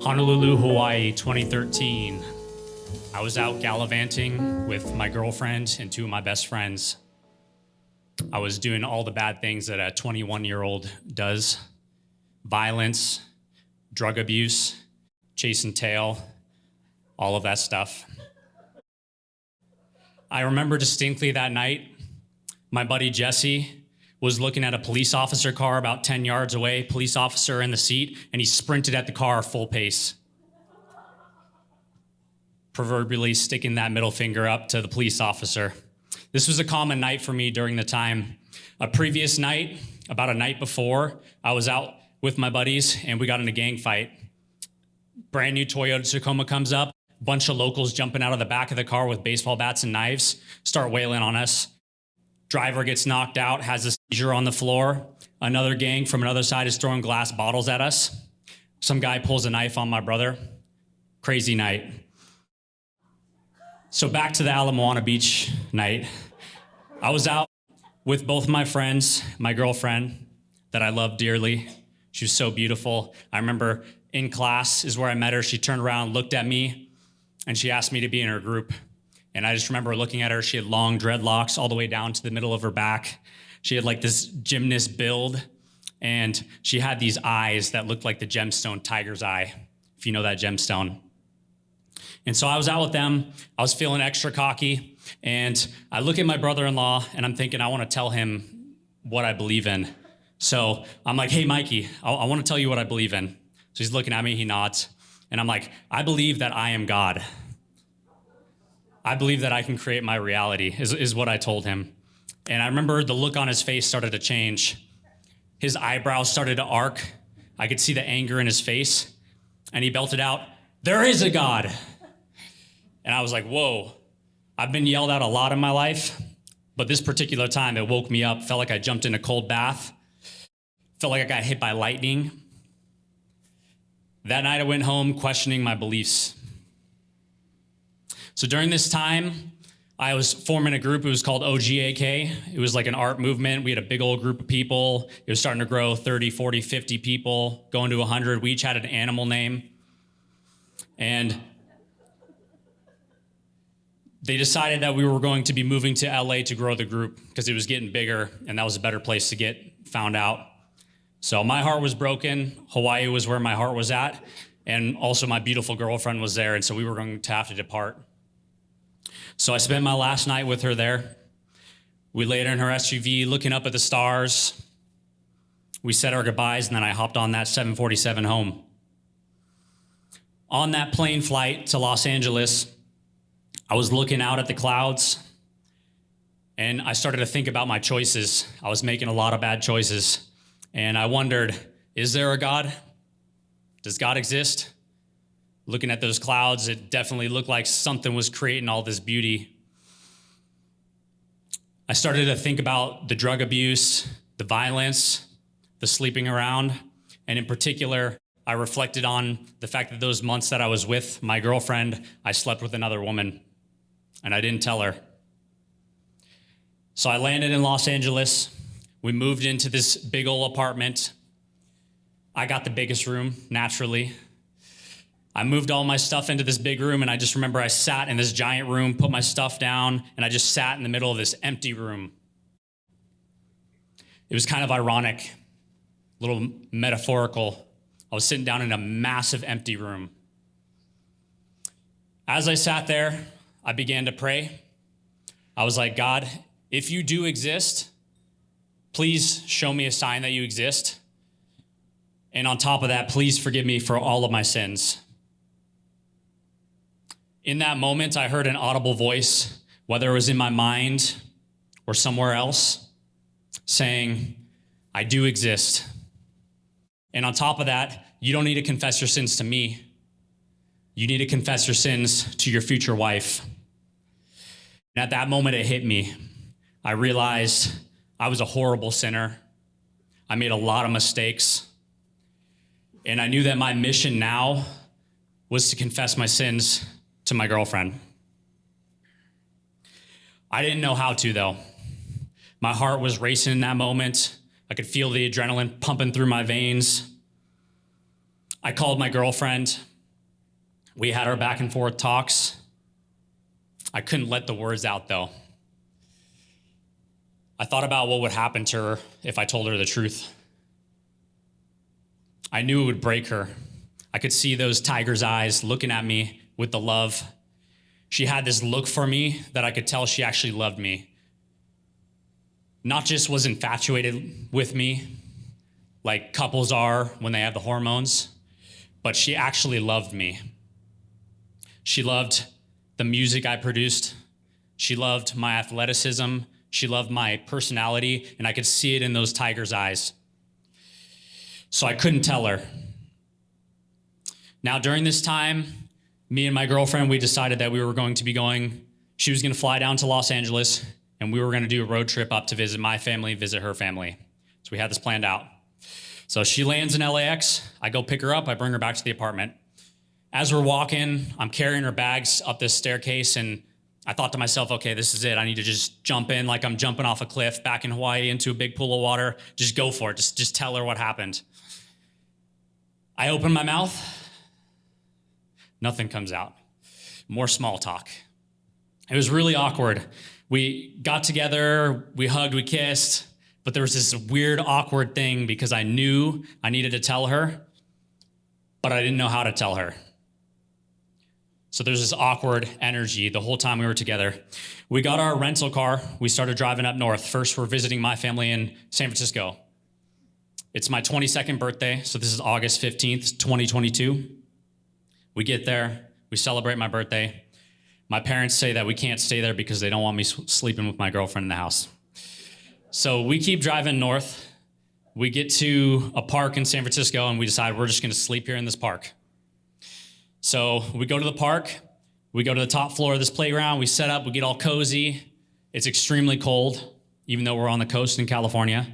Honolulu, Hawaii, 2013. I was out gallivanting with my girlfriend and two of my best friends. I was doing all the bad things that a 21-year-old does. Violence, drug abuse, chase and tail, all of that stuff. I remember distinctly that night, my buddy Jesse was looking at a police officer car about 10 yards away, police officer in the seat, and he sprinted at the car full pace, proverbially sticking that middle finger up to the police officer. This was a common night for me during the time. A previous night, about a night before, I was out with my buddies and we got in a gang fight. Brand new Toyota Tacoma comes up, bunch of locals jumping out of the back of the car with baseball bats and knives, start wailing on us. Driver gets knocked out, has a seizure on the floor. Another gang from another side is throwing glass bottles at us. Some guy pulls a knife on my brother. Crazy night. So back to the Ala Moana Beach night. I was out with both my friends, my girlfriend that I love dearly. She was so beautiful. I remember in class is where I met her. She turned around, looked at me, and she asked me to be in her group. And I just remember looking at her. She had long dreadlocks all the way down to the middle of her back. She had like this gymnast build, and she had these eyes that looked like the gemstone tiger's eye, if you know that gemstone. And so I was out with them. I was feeling extra cocky, and I look at my brother-in-law, and I'm thinking I want to tell him what I believe in. So I'm like, hey, Mikey, I want to tell you what I believe in. So he's looking at me, he nods, and I'm like, I believe that I am God. I believe that I can create my reality, is what I told him. And I remember the look on his face started to change. His eyebrows started to arc. I could see the anger in his face. And he belted out, there is a God. And I was like, whoa. I've been yelled at a lot in my life, but this particular time it woke me up, felt like I jumped in a cold bath, felt like I got hit by lightning. That night I went home questioning my beliefs. So during this time, I was forming a group. It was called OGAK. It was like an art movement. We had a big old group of people. It was starting to grow, 30, 40, 50 people, going to 100. We each had an animal name. And they decided that we were going to be moving to LA to grow the group because it was getting bigger and that was a better place to get found out. So my heart was broken. Hawaii was where my heart was at. And also my beautiful girlfriend was there. And so we were going to have to depart. So I spent my last night with her there. We laid in her SUV looking up at the stars. We said our goodbyes, and then I hopped on that 747 home. On that plane flight to Los Angeles, I was looking out at the clouds, and I started to think about my choices. I was making a lot of bad choices, and I wondered, is there a God? Does God exist? Looking at those clouds, it definitely looked like something was creating all this beauty. I started to think about the drug abuse, the violence, the sleeping around, and in particular, I reflected on the fact that those months that I was with my girlfriend, I slept with another woman, and I didn't tell her. So I landed in Los Angeles. We moved into this big old apartment. I got the biggest room, naturally. I moved all my stuff into this big room, and I just remember I sat in this giant room, put my stuff down, and I just sat in the middle of this empty room. It was kind of ironic, a little metaphorical. I was sitting down in a massive empty room. As I sat there, I began to pray. I was like, God, if you do exist, please show me a sign that you exist. And on top of that, please forgive me for all of my sins. In that moment, I heard an audible voice, whether it was in my mind or somewhere else, saying, I do exist. And on top of that, you don't need to confess your sins to me. You need to confess your sins to your future wife. And at that moment, it hit me. I realized I was a horrible sinner. I made a lot of mistakes. And I knew that my mission now was to confess my sins to my girlfriend. I didn't know how to, though. My heart was racing in that moment. I could feel the adrenaline pumping through my veins. I called my girlfriend. We had our back and forth talks. I couldn't let the words out though. I thought about what would happen to her if I told her the truth. I knew it would break her. I could see those tiger's eyes looking at me with the love. She had this look for me that I could tell she actually loved me. Not just was infatuated with me, like couples are when they have the hormones, but she actually loved me. She loved the music I produced. She loved my athleticism. She loved my personality, and I could see it in those tiger's eyes. So I couldn't tell her. Now, during this time, me and my girlfriend, we decided that we were going to be going, she was going to fly down to Los Angeles, and we were going to do a road trip up to visit my family, visit her family. So we had this planned out. So she lands in LAX. I go pick her up. I bring her back to the apartment. As we're walking, I'm carrying her bags up this staircase, and I thought to myself, okay, this is it. I need to just jump in like I'm jumping off a cliff back in Hawaii into a big pool of water. Just go for it. Just tell her what happened. I open my mouth. Nothing comes out. More small talk. It was really awkward. We got together, we hugged, we kissed, but there was this weird, awkward thing because I knew I needed to tell her, but I didn't know how to tell her. So there's this awkward energy the whole time we were together. We got our rental car. We started driving up north. First, we're visiting my family in San Francisco. It's my 22nd birthday, so this is August 15th, 2022. We get there. We celebrate my birthday. My parents say that we can't stay there because they don't want me sleeping with my girlfriend in the house. So we keep driving north. We get to a park in San Francisco, and we decide we're just going to sleep here in this park. So we go to the park, we go to the top floor of this playground, we set up, we get all cozy. It's extremely cold, even though we're on the coast in California,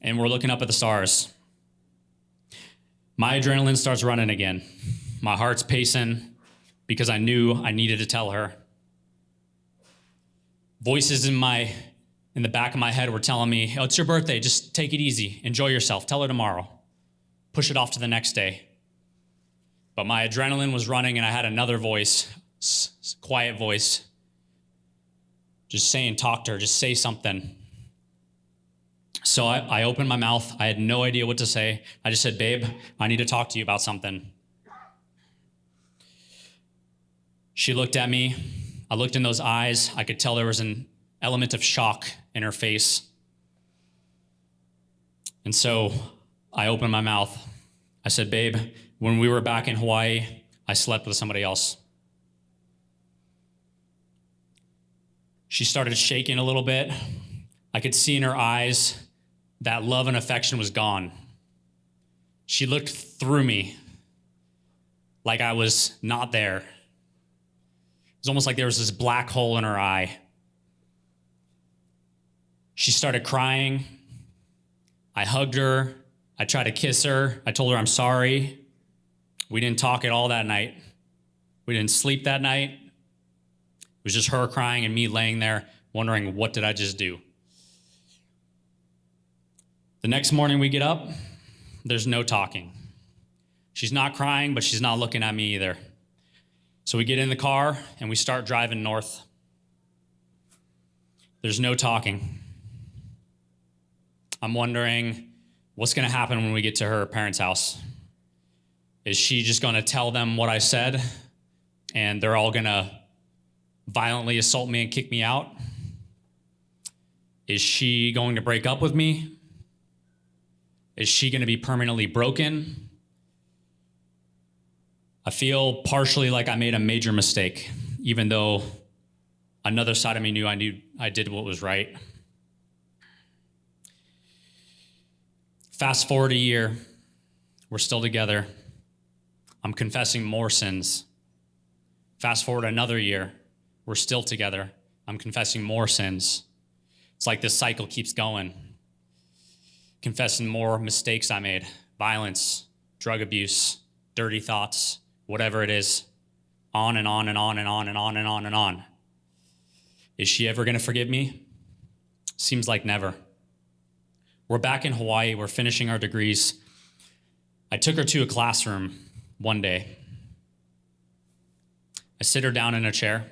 and we're looking up at the stars. My adrenaline starts running again. My heart's pacing because I knew I needed to tell her. Voices in the back of my head were telling me, oh, it's your birthday, just take it easy, enjoy yourself, tell her tomorrow. Push it off to the next day. But my adrenaline was running, and I had another voice, quiet voice, just saying, talk to her, just say something. So I opened my mouth. I had no idea what to say. I just said, babe, I need to talk to you about something. She looked at me. I looked in those eyes. I could tell there was an element of shock in her face. And so I opened my mouth. I said, babe, when we were back in Hawaii, I slept with somebody else. She started shaking a little bit. I could see in her eyes that love and affection was gone. She looked through me like I was not there. It was almost like there was this black hole in her eye. She started crying. I hugged her. I tried to kiss her. I told her I'm sorry. We didn't talk at all that night. We didn't sleep that night. It was just her crying and me laying there wondering, what did I just do? The next morning we get up, there's no talking. She's not crying, but she's not looking at me either. So we get in the car and we start driving north. There's no talking. I'm wondering what's going to happen when we get to her parents' house. Is she just going to tell them what I said and they're all going to violently assault me and kick me out? Is she going to break up with me? Is she going to be permanently broken? I feel partially like I made a major mistake, even though another side of me knew I did what was right. Fast forward a year, we're still together. I'm confessing more sins. Fast forward another year, we're still together. I'm confessing more sins. It's like this cycle keeps going. Confessing more mistakes I made, violence, drug abuse, dirty thoughts, whatever it is, on and on and on and on and on and on and on. Is she ever going to forgive me? Seems like never. We're back in Hawaii. We're finishing our degrees. I took her to a classroom one day. sit her down in a chair.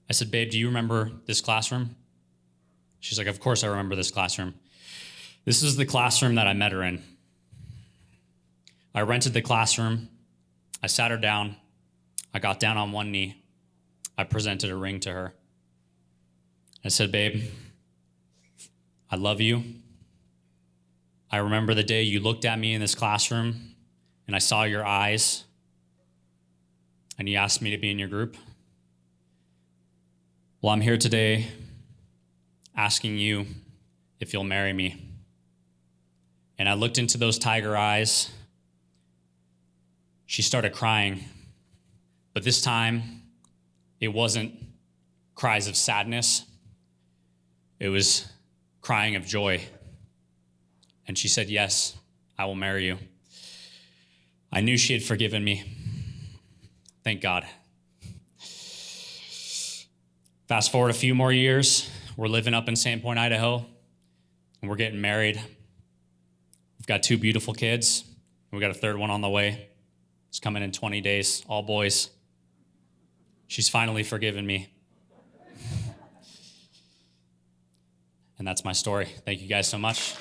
I said, babe, do you remember this classroom? She's like, of course I remember this classroom. This is the classroom that I met her in. I rented the classroom. I sat her down. I got down on one knee. I presented a ring to her. I said, babe, I love you. I remember the day you looked at me in this classroom and I saw your eyes and you asked me to be in your group. Well, I'm here today asking you if you'll marry me. And I looked into those tiger eyes. She started crying, but this time it wasn't cries of sadness. It was crying of joy. And she said, yes, I will marry you. I knew she had forgiven me. Thank God. Fast forward a few more years, we're living up in Sandpoint, Idaho, and we're getting married. We've got 2 beautiful kids, and we got a 3rd one on the way. It's coming in 20 days, all boys. She's finally forgiven me. And that's my story. Thank you guys so much.